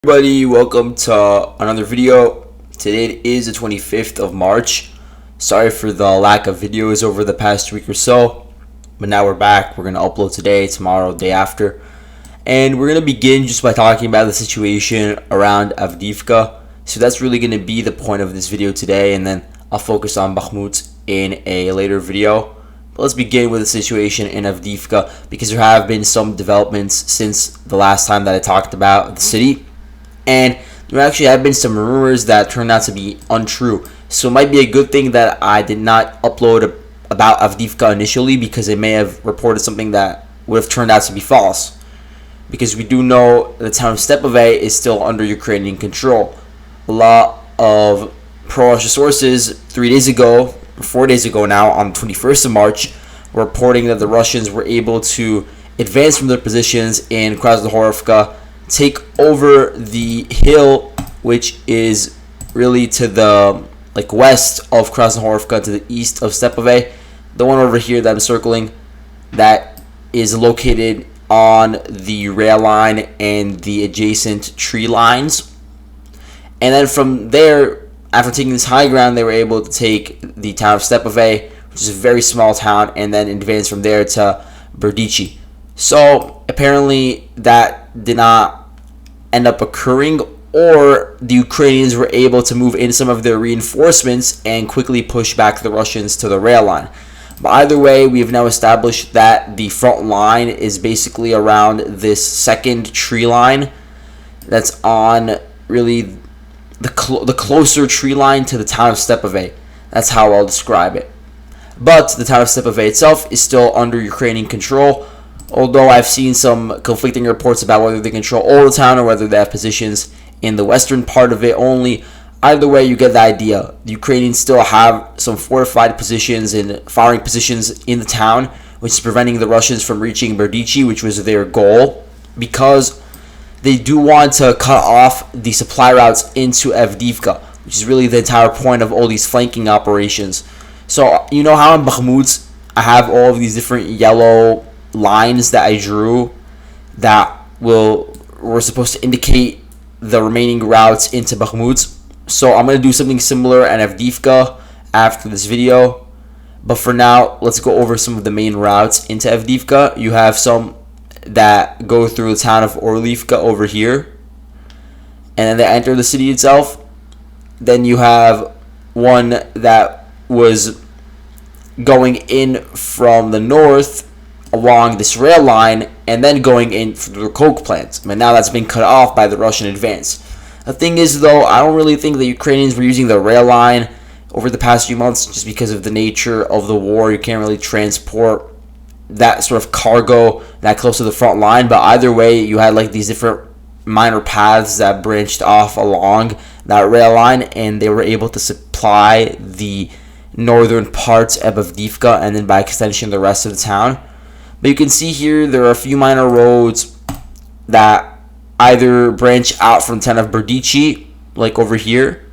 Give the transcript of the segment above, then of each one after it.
Everybody, welcome to another video. Today is the 25th of March. Sorry for the lack of videos over the past week or so, but now we're back. We're going to upload today, tomorrow, day after. And we're going to begin just by talking about the situation around Avdiivka. So that's really going to be the point of this video today, and then I'll focus on Bakhmut in a later video. But let's begin with the situation in Avdiivka, because there have been some developments since the last time that I talked about the city. And there actually have been some rumors that turned out to be untrue. So it might be a good thing that I did not upload about Avdiivka initially, because it may have reported something that would have turned out to be false. Because we do know the town of Stepove is still under Ukrainian control. A lot of pro-Russia sources 4 days ago now, on the 21st of March, were reporting that the Russians were able to advance from their positions in Krasnohorivka, take over the hill, which is really to the west of Krasnohorivka, to the east of Stepove. The one over here that I'm circling, that is located on the rail line and the adjacent tree lines. And then from there, after taking this high ground, they were able to take the town of Stepove, which is a very small town, and then advance from there to Berdichi. So apparently that did not end up occurring, or the Ukrainians were able to move in some of their reinforcements and quickly push back the Russians to the rail line. But either way, we have now established that the front line is basically around this second tree line that's on really the closer tree line to the town of Stepove. That's how I'll describe it. But the town of Stepove itself is still under Ukrainian control, although I've seen some conflicting reports about whether they control all the town or whether they have positions in the western part of it only. Either way, you get the idea. The Ukrainians still have some fortified positions and firing positions in the town, which is preventing the Russians from reaching Berdichi, which was their goal, because they do want to cut off the supply routes into Avdiivka, which is really the entire point of all these flanking operations. So you know how in Bakhmut I have all of these different yellow lines that I drew that were supposed to indicate the remaining routes into Bakhmut. So I'm going to do something similar at Avdiivka after this video. But for now, let's go over some of the main routes into Avdiivka. You have some that go through the town of Orlivka over here, and then they enter the city itself. Then you have one that was going in from the north along this rail line, and then going in through the coke plant. But now that's been cut off by the Russian advance. The thing is, though, I don't really think the Ukrainians were using the rail line over the past few months, just because of the nature of the war. You can't really transport that sort of cargo that close to the front line. But either way, you had these different minor paths that branched off along that rail line, and they were able to supply the northern parts of Avdiivka, and then by extension the rest of the town. But you can see here there are a few minor roads that either branch out from the town of Berdichi, like over here,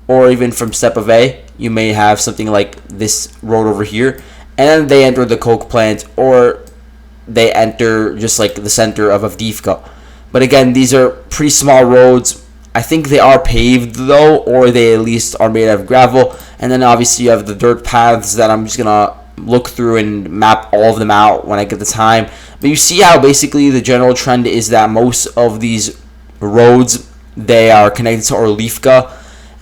or even from Stepove. You may have something like this road over here, and then they enter the coke plant, or they enter just like the center of Avdiivka. But again, these are pretty small roads. I think they are paved though, or they at least are made out of gravel. And then obviously you have the dirt paths that I'm just gonna look through and map all of them out when I get the time. But you see how basically the general trend is that most of these roads, they are connected to Orlivka,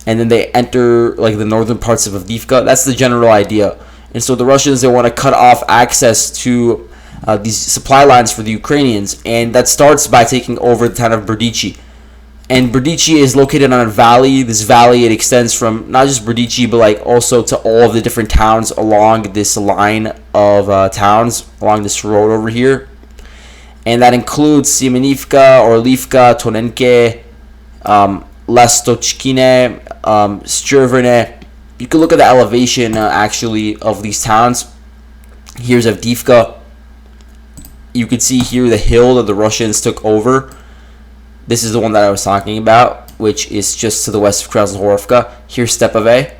and then they enter the northern parts of Avdiivka. That's the general idea. And so the Russians, they want to cut off access to these supply lines for the Ukrainians, and that starts by taking over the town of Berdichi. And Berdichi is located on a valley. This valley, it extends from not just Berdichi, but also to all of the different towns along this line of towns, along this road over here. And that includes Simenivka, Orlivka, Tonenke, Lastochkine, Stjerverne. You can look at the elevation actually of these towns. Here's Avdiivka. You can see here the hill that the Russians took over. This is the one that I was talking about, which is just to the west of Krasnohorivka. Here's Stepove,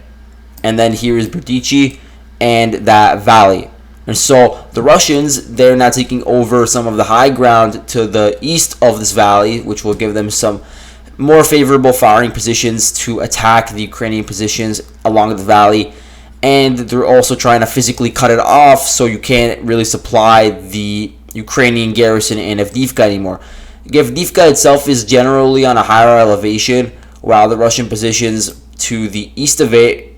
and then here is Berdichi and that valley. And so the Russians, they're now taking over some of the high ground to the east of this valley, which will give them some more favorable firing positions to attack the Ukrainian positions along the valley. And they're also trying to physically cut it off so you can't really supply the Ukrainian garrison in Avdiivka anymore. Avdiivka itself is generally on a higher elevation, while the Russian positions to the east of it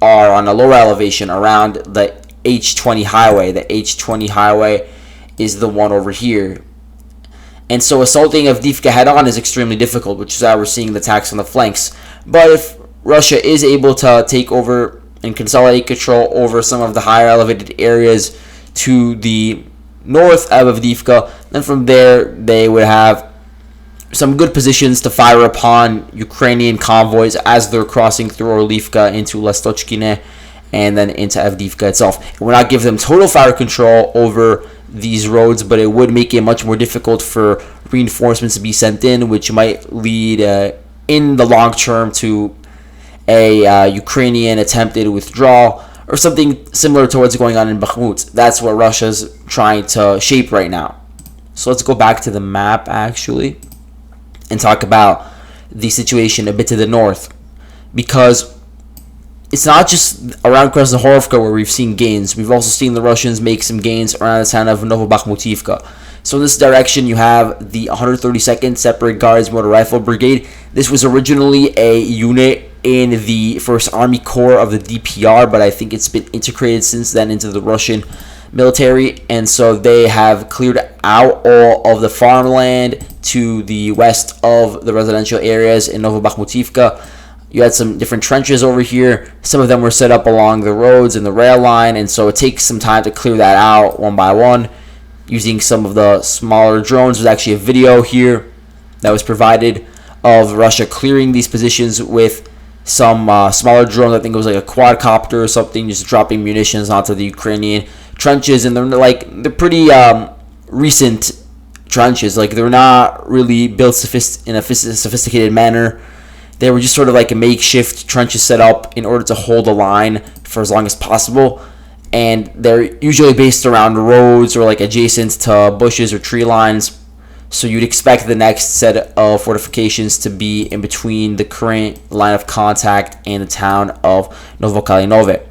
are on a lower elevation around the H20 highway. The H20 highway is the one over here. And so assaulting Avdiivka head-on is extremely difficult, which is why we're seeing the attacks on the flanks. But if Russia is able to take over and consolidate control over some of the higher elevated areas to the north of Avdiivka, then from there they would have some good positions to fire upon Ukrainian convoys as they're crossing through Orlivka into Lastochkine and then into Avdiivka itself. It would not give them total fire control over these roads, but it would make it much more difficult for reinforcements to be sent in, which might lead in the long term to a Ukrainian attempted withdrawal or something similar to what's going on in Bakhmut. That's what Russia's trying to shape right now. So let's go back to the map actually and talk about the situation a bit to the north, because it's not just around Krasnohorovka where we've seen gains. We've also seen the Russians make some gains around the town of Novobakhmutivka. So in this direction, you have the 132nd Separate Guards Motor Rifle Brigade. This was originally a unit in the 1st Army Corps of the DPR, but I think it's been integrated since then into the Russian military. And so they have cleared out all of the farmland to the west of the residential areas in Novobakhmutivka. You had some different trenches over here. Some of them were set up along the roads and the rail line, and so it takes some time to clear that out one by one using some of the smaller drones. There's actually a video here that was provided of Russia clearing these positions with some smaller drones. I think it was like a quadcopter or something, just dropping munitions onto the Ukrainian trenches, and they're pretty recent trenches. Like, they're not really built in a sophisticated manner. They were just sort of like a makeshift trenches set up in order to hold a line for as long as possible. And they're usually based around roads or like adjacent to bushes or tree lines. So you'd expect the next set of fortifications to be in between the current line of contact and the town of Novokalinove.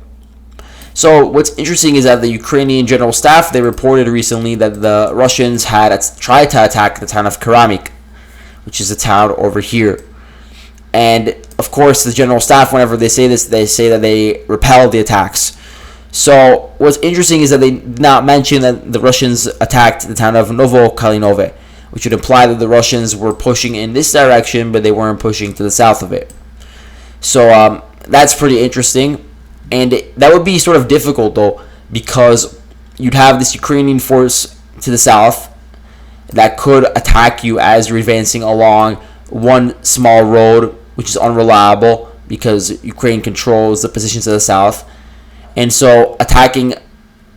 So what's interesting is that the Ukrainian General Staff, they reported recently that the Russians had tried to attack the town of Keramik, which is a town over here. And of course, the General Staff, whenever they say this, they say that they repelled the attacks. So what's interesting is that they did not mention that the Russians attacked the town of Novokalinove, which would imply that the Russians were pushing in this direction, but they weren't pushing to the south of it. So that's pretty interesting. And that would be sort of difficult, though, because you'd have this Ukrainian force to the south that could attack you as you're advancing along one small road, which is unreliable because Ukraine controls the position to the south. And so attacking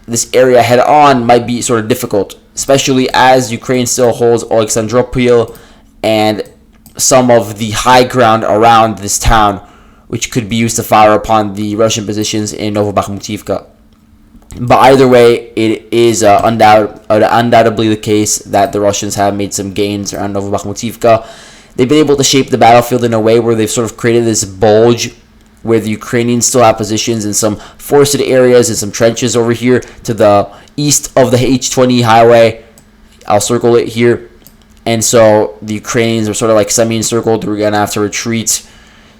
this area head on might be sort of difficult, especially as Ukraine still holds Alexandropol and some of the high ground around this town, which could be used to fire upon the Russian positions in Novobakhmutivka. But either way, it is undoubtedly the case that the Russians have made some gains around Novobakhmutivka. They've been able to shape the battlefield in a way where they've sort of created this bulge where the Ukrainians still have positions in some forested areas and some trenches over here to the east of the H20 highway. I'll circle it here. And so the Ukrainians are sort of like semi-encircled. We're going to have to retreat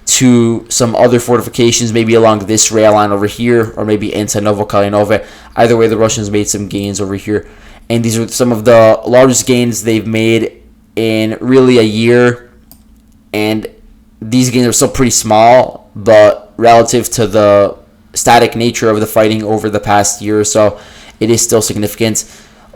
to some other fortifications, maybe along this rail line over here, or maybe into Novokalinove. Either way, the Russians made some gains over here. And these are some of the largest gains they've made in really a year. And these gains are still pretty small, but relative to the static nature of the fighting over the past year or so, it is still significant.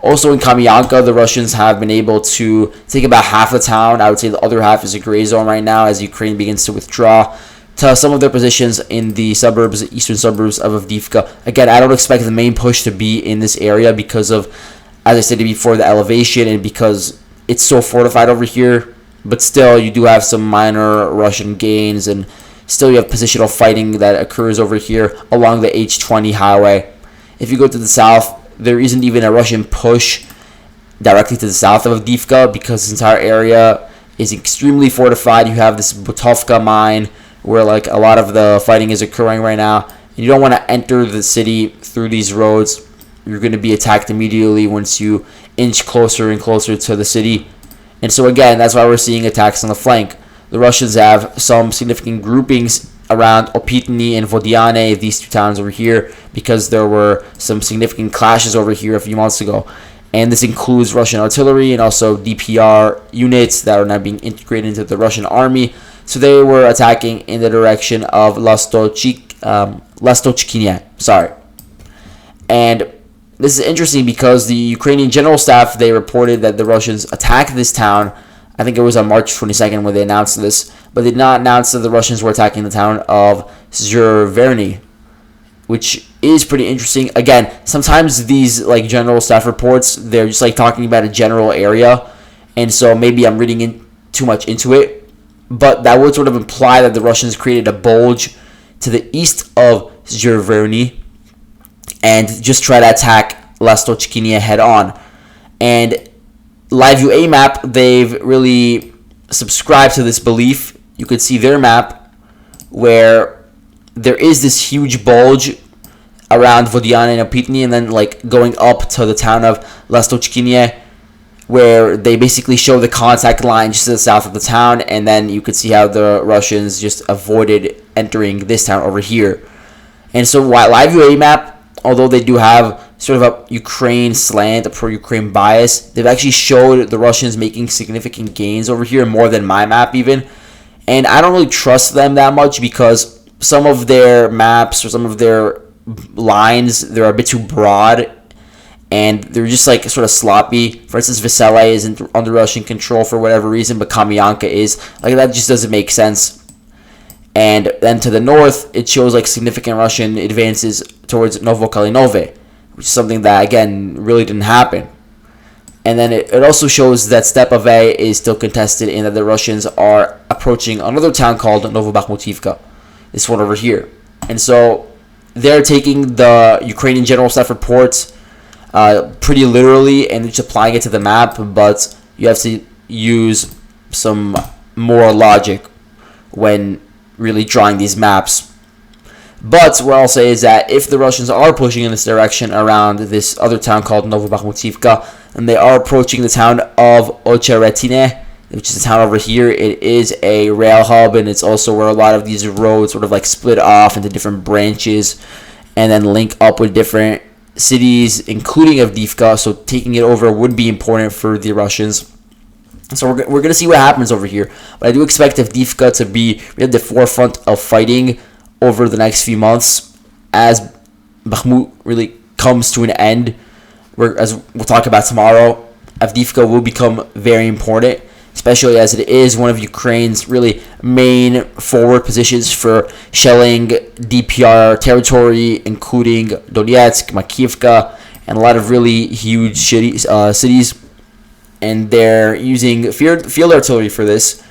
Also in Kamyanka, the Russians have been able to take about half the town. I would say the other half is a gray zone right now as Ukraine begins to withdraw to some of their positions in the suburbs, eastern suburbs of Avdiivka. Again, I don't expect the main push to be in this area because of, as I said before, the elevation and because it's so fortified over here. But still, you do have some minor Russian gains, and still you have positional fighting that occurs over here along the H20 highway. If you go to the south, there isn't even a Russian push directly to the south of Avdiivka because this entire area is extremely fortified. You have this Butovka mine where like a lot of the fighting is occurring right now. And you don't want to enter the city through these roads. You're going to be attacked immediately once you inch closer and closer to the city. And so again, that's why we're seeing attacks on the flank. The Russians have some significant groupings around Opitny and Vodiane, these two towns over here, because there were some significant clashes over here a few months ago. And this includes Russian artillery and also DPR units that are now being integrated into the Russian army. So they were attacking in the direction of Lastochkine. And this is interesting because the Ukrainian General Staff, they reported that the Russians attacked this town. I think it was on March 22nd when they announced this, but they did not announce that the Russians were attacking the town of Zherverny, which is pretty interesting. Again, sometimes these like general staff reports, they're just like talking about a general area, and so maybe I'm reading in too much into it, but that would sort of imply that the Russians created a bulge to the east of Zherverny and just try to attack Lastochkine head on. And LiveUA map, they've really subscribed to this belief. You could see their map where there is this huge bulge around Vodiane and Opitny, and then like going up to the town of Lastochkine, where they basically show the contact line just to the south of the town, and then you could see how the Russians just avoided entering this town over here. And so while LiveUA map, although they do have sort of a Ukraine slant, a pro-Ukraine bias, they've actually showed the Russians making significant gains over here, more than my map even. And I don't really trust them that much because some of their maps or some of their lines, they're a bit too broad and they're just like sort of sloppy. For instance, Vesela isn't under Russian control for whatever reason, but Kamyanka is. Like, that just doesn't make sense. And then to the north, it shows like significant Russian advances towards Novokalinove, which is something that, again, really didn't happen. And then it also shows that Stepave is still contested and that the Russians are approaching another town called Novobakhmutivka, this one over here. And so they're taking the Ukrainian General Staff reports pretty literally and just applying it to the map, but you have to use some more logic when really drawing these maps. But what I'll say is that if the Russians are pushing in this direction around this other town called Novobakhmutivka, and they are approaching the town of Ocheretine, which is a town over here, it is a rail hub, and it's also where a lot of these roads sort of like split off into different branches and then link up with different cities, including Avdiivka. So taking it over would be important for the Russians. So we're going to see what happens over here. But I do expect Avdiivka to be at the forefront of fighting over the next few months as Bakhmut really comes to an end. As we'll talk about tomorrow, Avdiivka will become very important, especially as it is one of Ukraine's really main forward positions for shelling DPR territory, including Donetsk, Makiivka, and a lot of really huge cities. And they're using field artillery for this,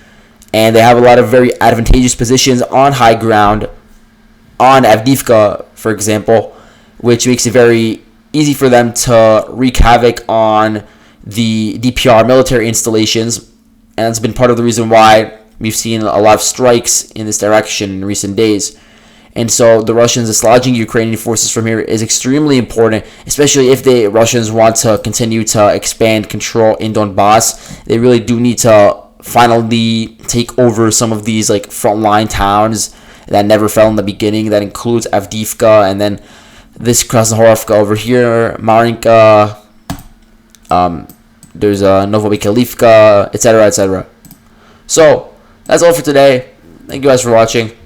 and they have a lot of very advantageous positions on high ground on Avdiivka, for example, which makes it very easy for them to wreak havoc on the DPR military installations, and that's been part of the reason why we've seen a lot of strikes in this direction in recent days. And so the Russians dislodging Ukrainian forces from here is extremely important, especially if the Russians want to continue to expand control in Donbass. They really do need to finally take over some of these like frontline towns that never fell in the beginning. That includes Avdiivka and then this Krasnohorovka over here, Marinka, there's Novobakhmutivka, etc., etc. So that's all for today. Thank you guys for watching.